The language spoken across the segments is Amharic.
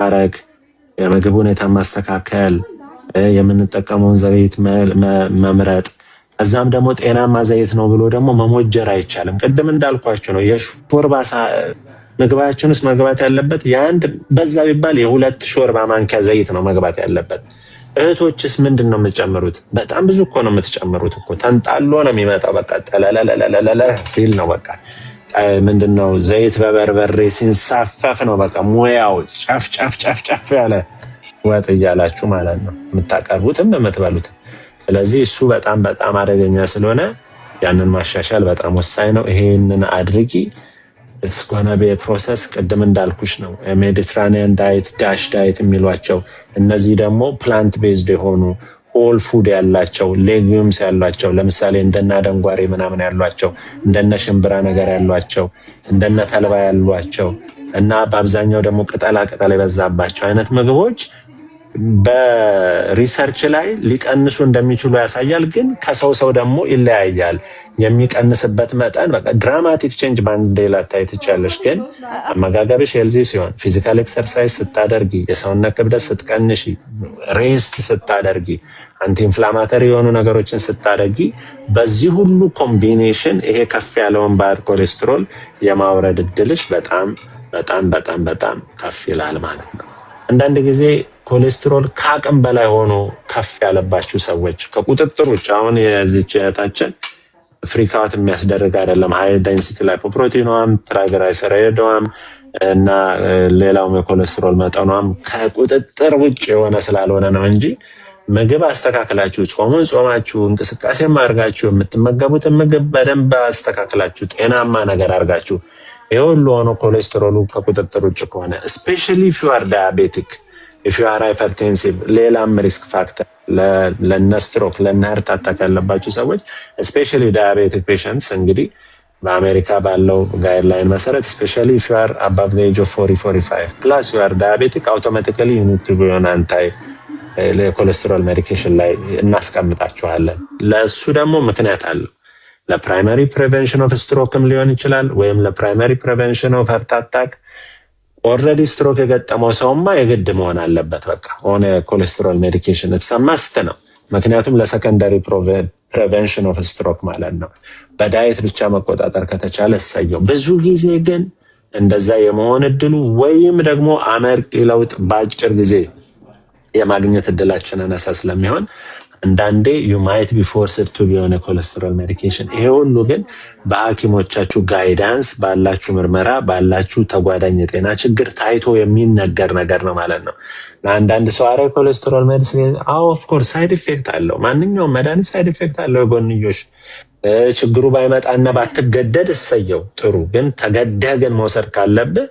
ማረግ፣ የምግብ ሁኔታ ማስተካከል፣ የምንጠቀመውን ዘይት መምረጥ። ከዛም ደግሞ ጤናማ ዘይት ነው ብሎ ደግሞ መሞጀር አይቻልም። ቅድም እንዳልኳችሁ ነው የሾርባ ምግባችን ውስጥ መግባት ያለበት የአንድ በዛ ቢባል የሁለት ሾርባ ማንኪያ ዘይት ነው መግባት ያለበት። እህቶችስ ምንድን ነው የምትጨምሩት? በጣም ብዙ እኮ ነው የምትጨምሩት እኮ። ተንጣሎ ነው የሚመጣው። በቃ ጠለለለለለ ሲል ነው በቃ ምንድነው ዘይት በበርበሬ ሲንሳፈፍ ነው በቃ ሙያው ጫፍ ጫፍ ጫፍ ጫፍ ያለ ወጥ እያላችሁ ማለት ነው የምታቀርቡትም የምትበሉትም። ስለዚህ እሱ በጣም በጣም አደገኛ ስለሆነ ያንን ማሻሻል በጣም ወሳኝ ነው። ይሄንን አድርጊ። ኢትስ ጎና ቢ ፕሮሰስ። ቅድም እንዳልኩሽ ነው ሜዲትራኒያን ዳይት፣ ዳሽ ዳይት የሚሏቸው እነዚህ ደግሞ ፕላንት ቤዝድ የሆኑ ሆል ፉድ ያላቸው ሌጊዩምስ ያሏቸው ለምሳሌ እንደነ አደንጓሬ ምናምን ያሏቸው እንደነ ሽምብራ ነገር ያሏቸው እንደነ ተልባ ያሏቸው እና በአብዛኛው ደግሞ ቅጠላ ቅጠል የበዛባቸው አይነት ምግቦች በሪሰርች ላይ ሊቀንሱ እንደሚችሉ ያሳያል። ግን ከሰው ሰው ደግሞ ይለያያል። የሚቀንስበት መጠን በቃ ድራማቲክ ቼንጅ በአንድ ላይ ላታይ ትችያለሽ። ግን አመጋገብሽ ሄልዚ ሲሆን፣ ፊዚካል ኤክሰርሳይዝ ስታደርጊ፣ የሰውነት ክብደት ስትቀንሺ፣ ሬስት ስታደርጊ፣ አንቲ ኢንፍላማተሪ የሆኑ ነገሮችን ስታደርጊ፣ በዚህ ሁሉ ኮምቢኔሽን ይሄ ከፍ ያለውን ባድ ኮሌስትሮል የማውረድ እድልሽ በጣም በጣም በጣም በጣም ከፍ ይላል ማለት ነው። አንዳንድ ጊዜ ኮሌስትሮል ከአቅም በላይ ሆኖ ከፍ ያለባችሁ ሰዎች ከቁጥጥር ውጭ አሁን የዚች እህታችን ፍሪካውት የሚያስደርግ አይደለም። ሃይ ዴንሲቲ ላይፖፕሮቲኗም ትራይግሊሰራይድዋም እና ሌላውም የኮሌስትሮል መጠኗም ከቁጥጥር ውጭ የሆነ ስላልሆነ ነው እንጂ ምግብ አስተካክላችሁ ጾሙን ጾማችሁ እንቅስቃሴ አድርጋችሁ የምትመገቡትን ምግብ በደንብ አስተካክላችሁ ጤናማ ነገር አድርጋችሁ ይሄ ሁሉ ሆኖ ኮሌስትሮሉ ከቁጥጥር ውጭ ከሆነ ስፔሻሊ ኢፍ ዩ አር ዳያቤቲክ ኢፍ ዩ አር ሃይፐርቴንሲቭ ሌላም ሪስክ ፋክተር ለነስትሮክ ለነርት አታክ ያለባችሁ ሰዎች ስፔሻሊ ዳያቤቲክ ፔሸንትስ እንግዲህ በአሜሪካ ባለው ጋይድላይን መሰረት ስፔሻሊ ኢፍ ዩ አር አባቭ ዘ ኤጅ ኦፍ 45 ፕላስ ዩ አር ዳያቤቲክ አውቶማቲካሊ ዩ ኒድ ቱ ቢ ኦን አንታይ ለኮሌስትሮል ሜዲኬሽን ላይ እናስቀምጣችኋለን። ለእሱ ደግሞ ምክንያት አለው። ለፕራይመሪ ፕሪቨንሽን ኦፍ ስትሮክም ሊሆን ይችላል፣ ወይም ለፕራይመሪ ፕሪቨንሽን ኦፍ ሃርት አታክ። ኦልሬዲ ስትሮክ የገጠመው ሰውማ የግድ መሆን አለበት በቃ ሆነ ኮሌስትሮል ሜዲኬሽን ማስት ነው። ምክንያቱም ለሰከንዳሪ ፕሪቨንሽን ኦፍ ስትሮክ ማለት ነው። በዳየት ብቻ መቆጣጠር ከተቻለ እሰየው። ብዙ ጊዜ ግን እንደዛ የመሆን እድሉ ወይም ደግሞ አመርቂ ለውጥ በአጭር ጊዜ የማግኘት እድላችን አነሳ ስለሚሆን አንዳንዴ ዩ ማይት ቢ ፎርስድ ቱ ቢ ኦን ኮሌስትሮል ሜዲኬሽን። ይሄ ሁሉ ግን በሐኪሞቻችሁ ጋይዳንስ ባላችሁ ምርመራ ባላችሁ ተጓዳኝ የጤና ችግር ታይቶ የሚነገር ነገር ነው ማለት ነው። ለአንዳንድ ሰው አረ ኮሌስትሮል ሜዲሲን ኦፍ ኮርስ ሳይድ ኢፌክት አለው። ማንኛውም መድኃኒት ሳይድ ኢፌክት አለው የጎንዮሽ። ችግሩ ባይመጣና ባትገደድ እሰየው ጥሩ። ግን ተገደህ ግን መውሰድ ካለብህ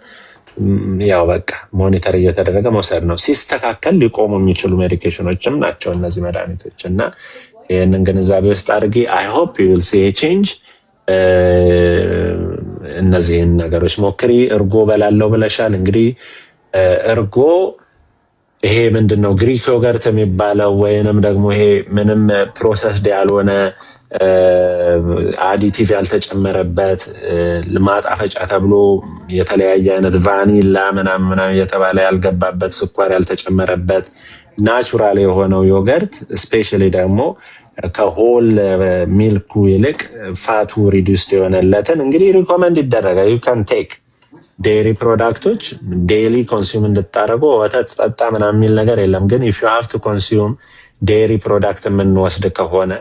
ያው በቃ ሞኒተር እየተደረገ መውሰድ ነው። ሲስተካከል ሊቆሙ የሚችሉ ሜዲኬሽኖችም ናቸው እነዚህ መድኃኒቶች እና ይህንን ግንዛቤ ውስጥ አድርጌ አይ ሆፕ ዩ ዊል ሲ ቼንጅ። እነዚህን ነገሮች ሞክሪ። እርጎ በላለው ብለሻል። እንግዲህ እርጎ ይሄ ምንድን ነው ግሪክ ዮገርት የሚባለው ወይንም ደግሞ ይሄ ምንም ፕሮሰስድ ያልሆነ አዲቲቭ ያልተጨመረበት ማጣፈጫ ተብሎ የተለያየ አይነት ቫኒላ ምናምን የተባለ ያልገባበት ስኳር ያልተጨመረበት ናቹራል የሆነው ዮገርት ስፔሻሊ ደግሞ ከሆል ሚልኩ ይልቅ ፋቱ ሪዲዩስድ የሆነለትን እንግዲህ ሪኮመንድ ይደረጋል። ዩ ካን ቴክ ዴሪ ፕሮዳክቶች ዴይሊ ኮንሱም እንድታደርጉ ወተት ጠጣ ምናምን የሚል ነገር የለም። ግን ኢፍ ዩ ሃቭ ቱ ኮንሱም ዴሪ ፕሮዳክት የምንወስድ ከሆነ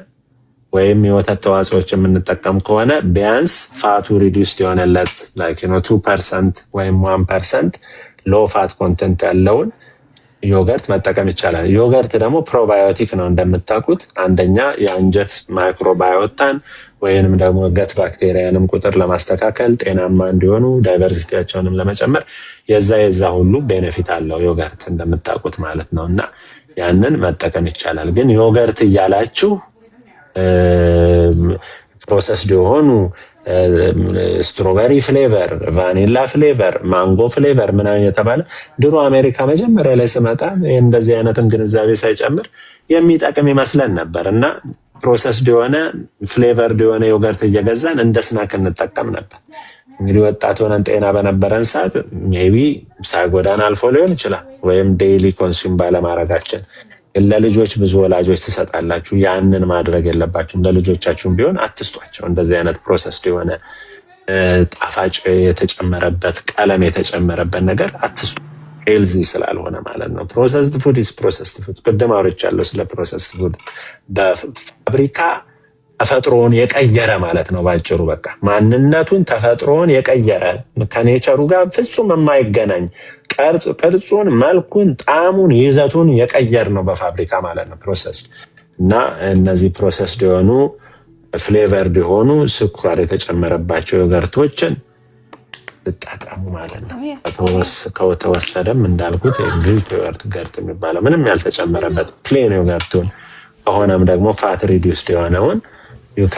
ወይም የወተት ተዋጽኦች የምንጠቀም ከሆነ ቢያንስ ፋቱ ሪዲዩስድ የሆነለት ላይክ 2% ወይም 1% ሎ ፋት ኮንተንት ያለውን ዮገርት መጠቀም ይቻላል። ዮገርት ደግሞ ፕሮባዮቲክ ነው እንደምታውቁት። አንደኛ የአንጀት ማይክሮባዮታን ወይንም ደግሞ ገት ባክቴሪያንም ቁጥር ለማስተካከል ጤናማ እንዲሆኑ ዳይቨርሲቲያቸውንም ለመጨመር የዛ ሁሉ ቤኔፊት አለው ዮገርት እንደምታውቁት ማለት ነው። እና ያንን መጠቀም ይቻላል። ግን ዮገርት እያላችሁ ፕሮሰስድ የሆኑ ስትሮበሪ ፍሌቨር፣ ቫኒላ ፍሌቨር፣ ማንጎ ፍሌቨር ምናምን የተባለ ድሮ አሜሪካ መጀመሪያ ላይ ስመጣ እንደዚህ አይነትን ግንዛቤ ሳይጨምር የሚጠቅም ይመስለን ነበር እና ፕሮሰስድ የሆነ ፍሌቨርድ የሆነ ዮገርት እየገዛን እንደ ስናክ እንጠቀም ነበር። እንግዲህ ወጣት ሆነን ጤና በነበረን ሰዓት ሜቢ ሳይጎዳን አልፎ ሊሆን ይችላል፣ ወይም ዴይሊ ኮንሱም ባለማድረጋችን። ለልጆች ብዙ ወላጆች ትሰጣላችሁ። ያንን ማድረግ የለባችሁም። ለልጆቻችሁም ቢሆን አትስጧቸው። እንደዚህ አይነት ፕሮሰስ የሆነ ጣፋጭ የተጨመረበት ቀለም የተጨመረበት ነገር አትስጡ። ሄልዚ ስላልሆነ ማለት ነው። ፕሮሰስድ ፉድ ኢዝ ፕሮሰስድ ፉድ። ቅድም አውርቻለሁ ስለ ፕሮሰስድ ፉድ። በፋብሪካ ተፈጥሮውን የቀየረ ማለት ነው ባጭሩ። በቃ ማንነቱን ተፈጥሮውን የቀየረ ከኔቸሩ ጋር ፍጹም የማይገናኝ ቅርጹን፣ መልኩን፣ ጣዕሙን፣ ይዘቱን የቀየር ነው በፋብሪካ ማለት ነው ፕሮሰስድ። እና እነዚህ ፕሮሰስድ የሆኑ ፍሌቨርድ የሆኑ ስኳር የተጨመረባቸው ዮገርቶችን ትጠቀሙ ማለት ነው። ከተወሰደም እንዳልኩት ግሪክ ዮገርት ገርት የሚባለው ምንም ያልተጨመረበት ፕሌን ዮገርቱን ከሆነም ደግሞ ፋት ሪዲውስድ የሆነውን ዩን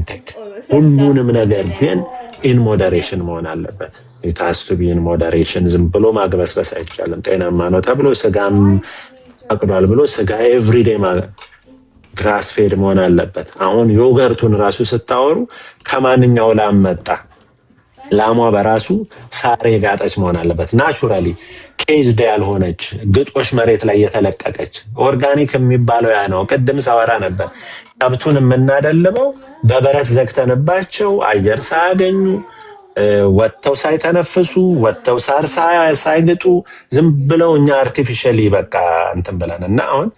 ቴክ። ሁሉንም ነገር ግን ኢን ሞዴሬሽን መሆን አለበት። ታስቱ ቢ ኢን ሞዴሬሽን። ዝም ብሎ ማግበስበስ አይቻልም። ጤናማ ነው ተብሎ ስጋም ፈቅዷል ብሎ ስጋ ኤቭሪዴ ግራስ ፌድ መሆን አለበት። አሁን ዮገርቱን ራሱ ስታወሩ ከማንኛው ላም መጣ? ላሟ በራሱ ሳር የጋጠች መሆን አለበት። ናቹራሊ ኬጅድ ያልሆነች ግጦሽ መሬት ላይ የተለቀቀች ኦርጋኒክ የሚባለው ያ ነው። ቅድም ሳወራ ነበር። ከብቱን የምናደልበው በበረት ዘግተንባቸው አየር ሳያገኙ ወጥተው ሳይተነፍሱ ወጥተው ሳር ሳይግጡ ዝም ብለው እኛ አርቲፊሻሊ በቃ እንትን ብለን እና አሁን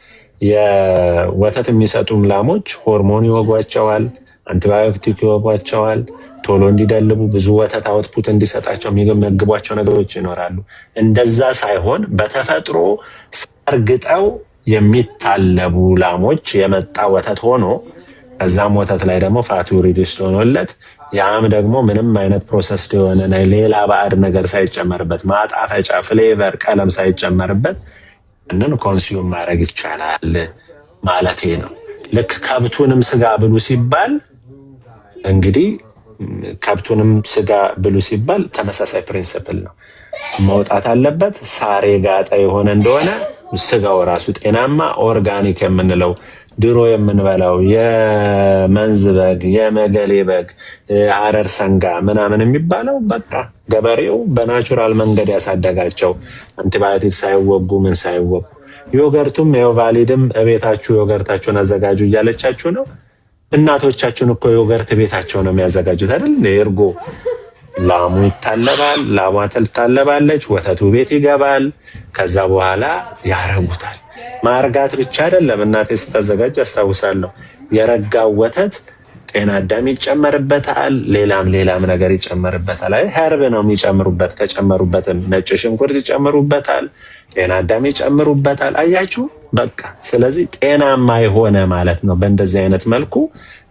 የወተት የሚሰጡም ላሞች ሆርሞን ይወጓቸዋል፣ አንቲባዮቲክ ይወጓቸዋል። ቶሎ እንዲደልቡ ብዙ ወተት አውትፑት እንዲሰጣቸው የሚመግቧቸው ነገሮች ይኖራሉ። እንደዛ ሳይሆን በተፈጥሮ ሳር ግጠው የሚታለቡ ላሞች የመጣ ወተት ሆኖ ከዛም ወተት ላይ ደግሞ ፋቱ ሪዲዩስድ ሆኖለት ያም ደግሞ ምንም አይነት ፕሮሰስ የሆነ ሌላ ባዕድ ነገር ሳይጨመርበት ማጣፈጫ፣ ፍሌቨር፣ ቀለም ሳይጨመርበት እንን ኮንሱም ማድረግ ይቻላል ማለት ነው። ልክ ከብቱንም ስጋ ብሉ ሲባል እንግዲህ ከብቱንም ስጋ ብሉ ሲባል ተመሳሳይ ፕሪንሲፕል ነው መውጣት አለበት። ሳር የጋጠ የሆነ እንደሆነ ስጋው ራሱ ጤናማ ኦርጋኒክ የምንለው ድሮ የምንበላው የመንዝ በግ፣ የመገሌ በግ፣ ሐረር ሰንጋ ምናምን የሚባለው በቃ ገበሬው በናቹራል መንገድ ያሳደጋቸው አንቲባዮቲክ ሳይወጉ ምን ሳይወጉ። ዮገርቱም የቫሊድም እቤታችሁ ዮገርታችሁን አዘጋጁ እያለቻችሁ ነው። እናቶቻችን እኮ ዮገርት ቤታቸው ነው የሚያዘጋጁት አይደል? እርጎ ላሙ ይታለባል፣ ላሟ ትታለባለች፣ ወተቱ ቤት ይገባል። ከዛ በኋላ ያረጉታል። ማርጋት ብቻ አይደለም። እናቴ ስታዘጋጅ አስታውሳለሁ። የረጋው ወተት ጤና አዳም ይጨመርበታል፣ ሌላም ነገር ይጨመርበታል። አይ ኸርብ ነው የሚጨምሩበት። ከጨመሩበትም ነጭ ሽንኩርት ይጨምሩበታል፣ ጤና አዳም ይጨምሩበታል። አያችሁ በቃ ስለዚህ ጤናማ የሆነ ማለት ነው። በእንደዚህ አይነት መልኩ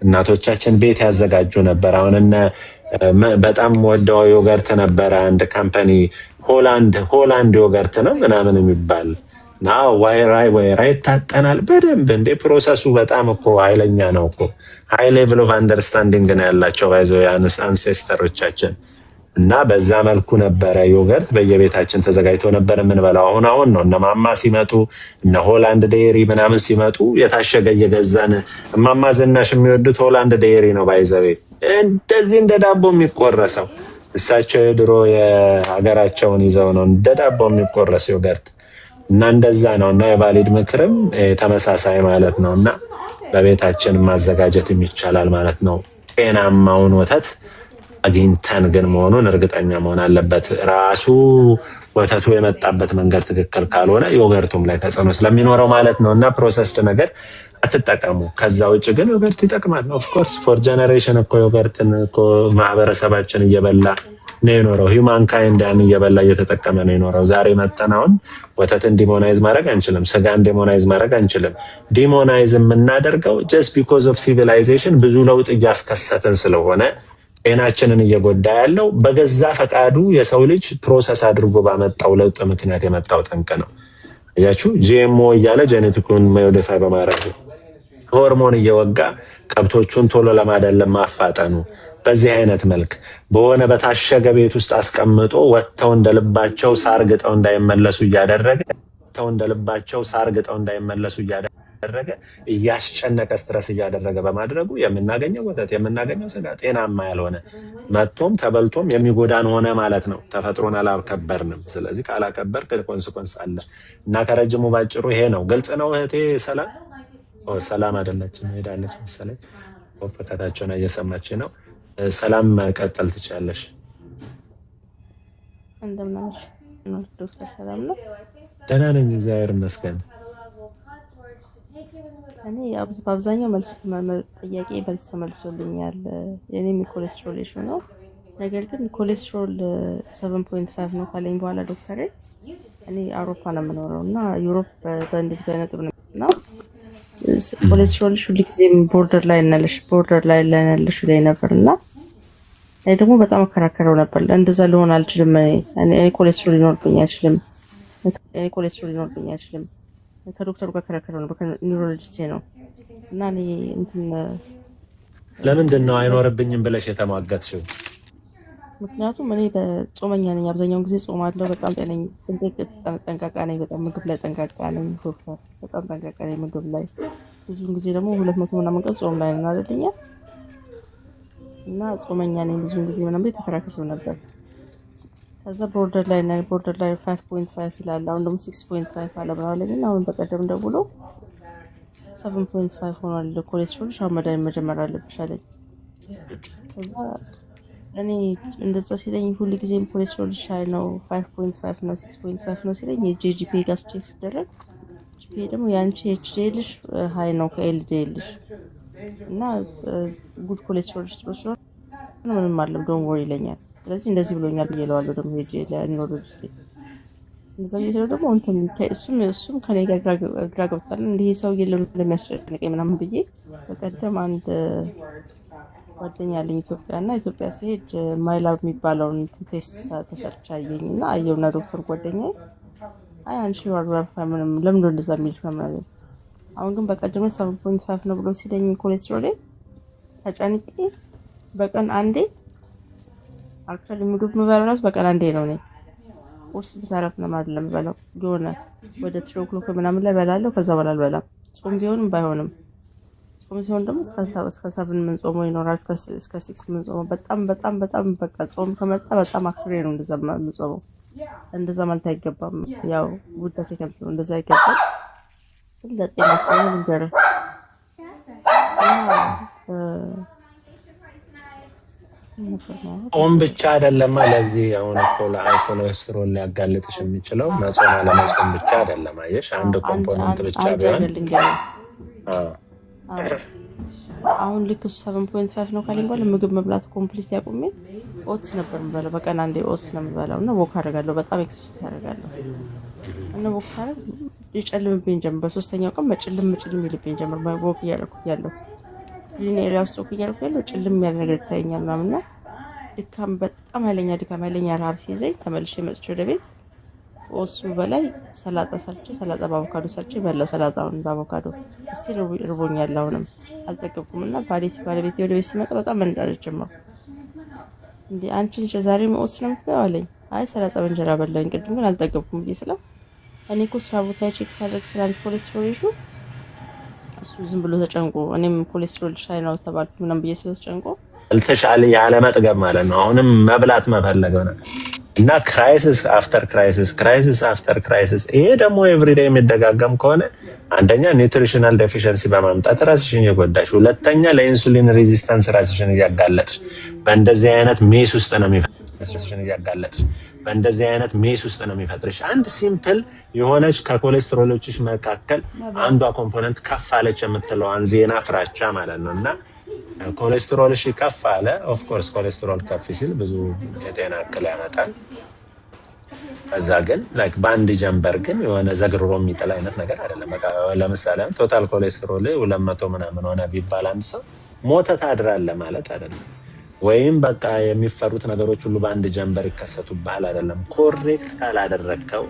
እናቶቻችን ቤት ያዘጋጁ ነበር። አሁን በጣም ወደው ዮገርት ነበረ አንድ ካምፓኒ ሆላንድ ዮገርት ነው ምናምን የሚባል ና ወይራ ይታጠናል በደንብ እንዴ። ፕሮሰሱ በጣም እኮ ኃይለኛ ነው እኮ። ሃይ ሌቭል ኦፍ አንደርስታንዲንግ ነው ያላቸው ባይዘው አንሴስተሮቻችን። እና በዛ መልኩ ነበረ ዮገርት በየቤታችን ተዘጋጅቶ ነበር የምንበላው። አሁን ነው እነ ማማ ሲመጡ እነ ሆላንድ ዴይሪ ምናምን ሲመጡ የታሸገ እየገዛን እማማ ዝናሽ የሚወዱት ሆላንድ ዴይሪ ነው ባይዘቤ እንደዚህ እንደ ዳቦ የሚቆረሰው። እሳቸው የድሮ የሀገራቸውን ይዘው ነው እንደ ዳቦ የሚቆረስ ዮገርት። እና እንደዛ ነው። እና የቫሊድ ምክርም ተመሳሳይ ማለት ነው። እና በቤታችን ማዘጋጀት ይቻላል ማለት ነው። ጤናማውን ወተት አግኝተን ግን መሆኑን እርግጠኛ መሆን አለበት። ራሱ ወተቱ የመጣበት መንገድ ትክክል ካልሆነ ዮገርቱም ላይ ተጽዕኖ ስለሚኖረው ማለት ነው። እና ፕሮሰስድ ነገር አትጠቀሙ። ከዛ ውጭ ግን ዮገርት ይጠቅማል። ኦፍኮርስ ፎር ጀነሬሽን እኮ ዮገርትን እኮ ማህበረሰባችን እየበላ ነው የኖረው። ሂውማን ካይንድ ያን እየበላ እየተጠቀመ ነው የኖረው። ዛሬ መጠናውን ወተትን ዲሞናይዝ ማድረግ አንችልም። ስጋን ዲሞናይዝ ማድረግ አንችልም። ዲሞናይዝ የምናደርገው ጀስት ቢኮዝ ኦፍ ሲቪላይዜሽን ብዙ ለውጥ እያስከሰትን ስለሆነ ጤናችንን እየጎዳ ያለው በገዛ ፈቃዱ የሰው ልጅ ፕሮሰስ አድርጎ ባመጣው ለውጥ ምክንያት የመጣው ጠንቅ ነው። እያችሁ ጂኤምኦ እያለ ጄኔቲኩን ሞዲፋይ በማድረግ ሆርሞን እየወጋ ከብቶቹን ቶሎ ለማደለም ማፋጠኑ በዚህ አይነት መልክ በሆነ በታሸገ ቤት ውስጥ አስቀምጦ ወጥተው እንደልባቸው ሳር ግጠው እንዳይመለሱ እያደረገ እያደረገ እያስጨነቀ ስትረስ እያደረገ በማድረጉ የምናገኘው ወተት የምናገኘው ስጋ ጤናማ ያልሆነ መጥቶም ተበልቶም የሚጎዳን ሆነ ማለት ነው። ተፈጥሮን አላከበርንም። ስለዚህ ካላከበር ኮንስኮንስ አለ እና ከረጅሙ ባጭሩ ይሄ ነው። ግልጽ ነው እህቴ። ሰላም አይደለችም ሄዳለች መሰለኝ። ወፈከታቸውን እየሰማች ነው። ሰላም መቀጠል ትችላለሽ። እንደምናሽ ዶክተር ሰላም ነው? ደህና ነኝ እግዚአብሔር ይመስገን። እኔ በአብዛኛው ጥያቄ መልስ ተመልሶልኛል። የኔም ኮሌስትሮል ኢሹ ነው። ነገር ግን ኮሌስትሮል 7.5 ነው ካለኝ በኋላ ዶክተር እኔ አውሮፓ ነው የምኖረው እና ዩሮፕ በእንደዚህ በነጥብ ነው እና ኮሌስትሮል ሁሉ ጊዜም ቦርደር ላይ ያለሽ ላይ ነበር እና እኔ ደግሞ በጣም አከራከረው ነበር። እንደዛ ልሆን አልችልም። እኔ ኮሌስትሮል ሊኖርብኝ አይችልም። ከዶክተሩ ጋር ከራከረው ነበር፣ ከኒውሮሎጂስት ነው እና እኔ እንትን ለምንድን ነው አይኖርብኝም ብለሽ የተሟገትሽው? ምክንያቱም እኔ በጾመኛ ነኝ። አብዛኛውን ጊዜ ጾማለሁ። በጣም ጠንቃቃ ነኝ። በጣም ምግብ ላይ ጠንቃቃ ነኝ። ዶክተር በጣም ጠንቃቃ ነኝ ምግብ ላይ። ብዙውን ጊዜ ደግሞ 200 ምናምን ቀን ጾም ላይ ነው አይደለኛ እና ጾመኛ ነኝ። ብዙውን ጊዜ ምናምን ተከራክሬው ነበር። ከዛ ቦርደር ላይ 5.5 ይላል። አሁን ደግሞ 6.5 አለ ብለዋል። ግን አሁን በቀደም ደውሎ 7.5 ሆኗል ኮሌስትሮልሽ፣ አሁን መድኃኒት መጀመር አለብሽ አለኝ። ከዛ እኔ እንደዛ ሲለኝ ሁሉ ጊዜም ኮሌስትሮልሽ ሃይ ነው 5.5 ነው 6.5 ነው ሲለኝ የጂፒ ጋር ቼክ ሲደረግ ጂፒ ደግሞ ያንቺ ኤችዲኤልሽ ሃይ ነው ከኤልዲኤልሽ እና ጉድ ኮሌስትሮልሽ ጥሩ ስለሆነ ምንም አይደለም ዶንት ወሪ ይለኛል። ስለዚህ እንደዚህ ብሎኛል ብዬ እለዋለሁ። ደግሞ ሄጄ ለኒውሮሎጂስት እንደዛ ብዬ ስለው ደግሞ እሱም ከኔ ጋር ግራ ገብቷል። እንዲህ ሰው የለም እንደሚያስጨንቀኝ ምናምን ብዬ በቀደም አንድ ጓደኛ አለኝ ኢትዮጵያ እና ኢትዮጵያ ሲሄድ ማይላብ የሚባለውን ቴስት ተሰርቻ አየኝ እና አየውና ዶክተር ጓደኛዬ አይ አንቺ ዋርዋርፋ ምንም ለምን እንደዛ የሚልሽ ምናምን። አሁን ግን በቀደም 7.5 ነው ብሎ ሲለኝ ኮሌስትሮል ተጨንቄ በቀን አንዴ አክቹዋሊ ምግብ የምበላው ራሱ በቀን አንዴ ነው። እኔ ቁርስ ብሰራት ነው ማለት የምበላው። የሆነ ወደ 3 o'clock ምናምን ላይ በላለሁ። ከዛ በኋላ አልበላም። ጾም ቢሆንም ባይሆንም ጾም ሲሆን ደግሞ እስከ 7 ምን ጾመው ይኖራል። እስከ 6 ምን ጾመው በጣም በቃ ጾም ከመጣ በጣም አክሬ ነው እንደዛ የምጾመው። እንደዛ ማለት አይገባም። ያው ውዳሴ ከብት ነው እንደዛ አይገባም። ለጤና ስለሆነ ነገር ጾም ብቻ አይደለም። ለዚህ አሁን ኮሌስትሮል ሊያጋልጥሽ የሚችለው መጾም አለመጾም ብቻ አይደለም። አየሽ አንድ ኮምፖነንት ብቻ ቢሆን አሁን ልክ እሱ 7.5 ነው ካለኝ በኋላ ምግብ መብላት ኮምፕሊት ያቆሜ ኦትስ ነበር የምበላው። በቀን አንዴ ኦትስ ነው የምበላው እና ወክ አደርጋለሁ። በጣም ኤክሰርሳይዝ አደርጋለሁ እና ወክ ሳደርግ ይጨልምብኝ ጀምር። በሶስተኛው ቀን መጭልም ይልብኝ ጀምር። ወክ እያደረኩ ያለው ግን ኤሪያውስ ወክ እያደረኩ ያለው ጭልም ያለ ነገር ይታየኛል ምናምን እና ድካም፣ በጣም ኃይለኛ ረሃብ ሲይዘኝ ተመልሼ መጥቼ ወደ ቤት ኦትሱ በላይ ሰላጣ በአቮካዶ ሰርቼ በላው። ሰላጣውን በአቮካዶ እስቲ ርቦኛል። አሁንም አልጠገብኩም እና ባለቤቴ ወደ ቤት ሲመጣ በጣም መንዳት ጀመርኩ። እንዴ አንቺ ልጅ ዛሬም ኦትስ ነው የምትበይው አለኝ። አይ ሰላጣ በእንጀራ በላኝ ቅድም ግን አልጠገብኩም ብዬ ስለው እኔ እኮ ስራ ቦታ ቼክ ሳደርግ ስላንቺ ኮሌስትሮል ኢሹ እሱ ዝም ብሎ ተጨንቆ እኔም ኮሌስትሮል ሻይ ነው ተባልኩ ምናምን ብዬ ተጨንቆ አልተሻለ ያለ መጥገብ ማለት ነው። አሁንም መብላት መፈለግ ነው እና ክራይሲስ አፍተር ክራይሲስ። ይሄ ደግሞ ኤቭሪዴይ የሚደጋገም ከሆነ አንደኛ ኒውትሪሽናል ዴፊሽንሲ በማምጣት ራስሽን እየጎዳሽ፣ ሁለተኛ ለኢንሱሊን ሬዚስታንስ ራስሽን እያጋለጥሽ በእንደዚህ አይነት ሜስ ውስጥ ነው የሚፈጥርሽ። አንድ ሲምፕል የሆነች ከኮሌስትሮሎችሽ መካከል አንዷ ኮምፖነንት ከፍ አለች የምትለዋን ዜና ፍራቻ ማለት ነው እና ኮሌስትሮልሽ ከፍ አለ። ኦፍ ኮርስ ኮሌስትሮል ከፍ ሲል ብዙ የጤና እክል ያመጣል። ከዛ ግን ላይክ በአንድ ጀንበር ግን የሆነ ዘግርሮ የሚጥል አይነት ነገር አይደለም። በቃ ለምሳሌ ቶታል ኮሌስትሮል 200 ምናምን ሆነ ቢባል አንድ ሰው ሞተ ታድራለህ ማለት አይደለም። ወይም በቃ የሚፈሩት ነገሮች ሁሉ በአንድ ጀንበር ይከሰቱብሃል አይደለም። ኮሬክት ካላደረግከው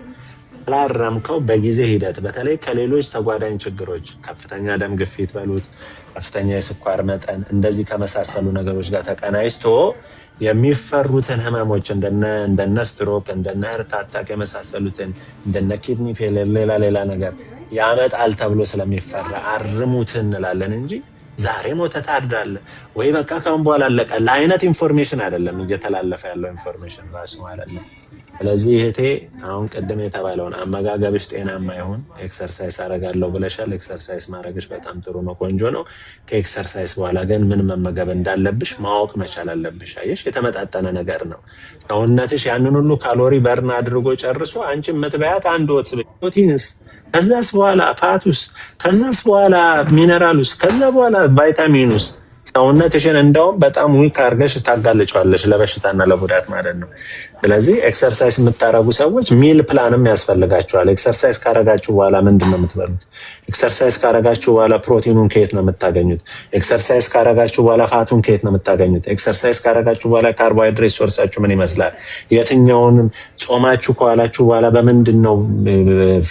ላረምከው በጊዜ ሂደት በተለይ ከሌሎች ተጓዳኝ ችግሮች ከፍተኛ ደም ግፊት በሉት ከፍተኛ የስኳር መጠን እንደዚህ ከመሳሰሉ ነገሮች ጋር ተቀናጅቶ የሚፈሩትን ህመሞች እንደነ ስትሮክ እንደነ ሃርት አታክ የመሳሰሉትን እንደነ ኪድኒ ፌለር ሌላ ነገር ያመጣል ተብሎ ስለሚፈራ አርሙት እንላለን እንጂ ዛሬ ሞተ ታርዳለ ወይ በቃ ካሁን በኋላ አለቀ ለአይነት ኢንፎርሜሽን አይደለም እየተላለፈ ያለው ኢንፎርሜሽን ራሱ ማለት ነው። ስለዚህ እህቴ አሁን ቅድም የተባለውን አመጋገብሽ ጤናማ ይሁን፣ ኤክሰርሳይዝ አደርጋለሁ ብለሻል። ኤክሰርሳይዝ ማድረግሽ በጣም ጥሩ ነው፣ ቆንጆ ነው። ከኤክሰርሳይዝ በኋላ ግን ምን መመገብ እንዳለብሽ ማወቅ መቻል አለብሽ። አየሽ፣ የተመጣጠነ ነገር ነው። ሰውነትሽ ያንን ሁሉ ካሎሪ በርን አድርጎ ጨርሶ አንቺ የምትበያት አንድ ወጥ ፕሮቲንስ ከዛስ በኋላ ፋቱስ ከዛስ በኋላ ሚነራሉስ ከዛ በኋላ ቫይታሚኑስ ሰውነትሽን እንደውም በጣም ዊክ አድርገሽ ታጋልጫለሽ ለበሽታና ለጉዳት ማለት ነው። ስለዚህ ኤክሰርሳይዝ የምታረጉ ሰዎች ሚል ፕላንም ያስፈልጋቸዋል። ኤክሰርሳይዝ ካረጋችሁ በኋላ ምንድን ነው የምትበሉት? ኤክሰርሳይዝ ካረጋችሁ በኋላ ፕሮቲኑን ከየት ነው የምታገኙት? ኤክሰርሳይዝ ካረጋችሁ በኋላ ፋቱን ከየት ነው የምታገኙት? ኤክሰርሳይዝ ካረጋችሁ በኋላ ካርቦሃይድሬት ሶርሳችሁ ምን ይመስላል? የትኛውንም ጾማችሁ ከዋላችሁ በኋላ በምንድን ነው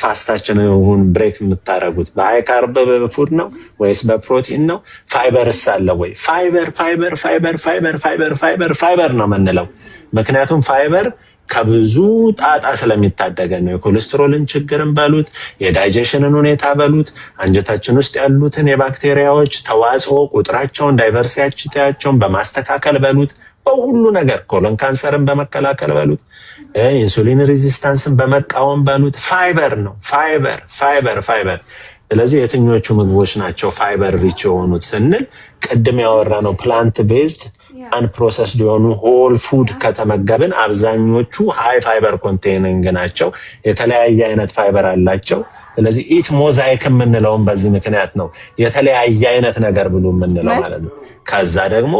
ፋስታችንን ብሬክ የምታረጉት? በሃይ ካርብ ፉድ ነው ወይስ በፕሮቲን ነው? ፋይበርስ አለ ወይ? ፋይበር ነው የምንለው ምክንያቱም ፋይበር ከብዙ ጣጣ ስለሚታደገን ነው። የኮሌስትሮልን ችግርን በሉት፣ የዳይጀሽንን ሁኔታ በሉት፣ አንጀታችን ውስጥ ያሉትን የባክቴሪያዎች ተዋጽኦ ቁጥራቸውን ዳይቨርሲቲያቸውን በማስተካከል በሉት፣ በሁሉ ነገር ኮሎን ካንሰርን በመከላከል በሉት፣ ኢንሱሊን ሬዚስታንስን በመቃወም በሉት፣ ፋይበር ነው። ፋይበር ስለዚህ የትኞቹ ምግቦች ናቸው ፋይበር ሪች የሆኑት ስንል ቅድም ያወራ ነው ፕላንት ቤዝድ አንፕሮሰስድ የሆኑ ሆል ፉድ ከተመገብን አብዛኞቹ ሃይ ፋይበር ኮንቴኒንግ ናቸው። የተለያየ አይነት ፋይበር አላቸው። ስለዚህ ኢት ሞዛይክ የምንለውን በዚህ ምክንያት ነው የተለያየ አይነት ነገር ብሎ የምንለው ማለት ነው። ከዛ ደግሞ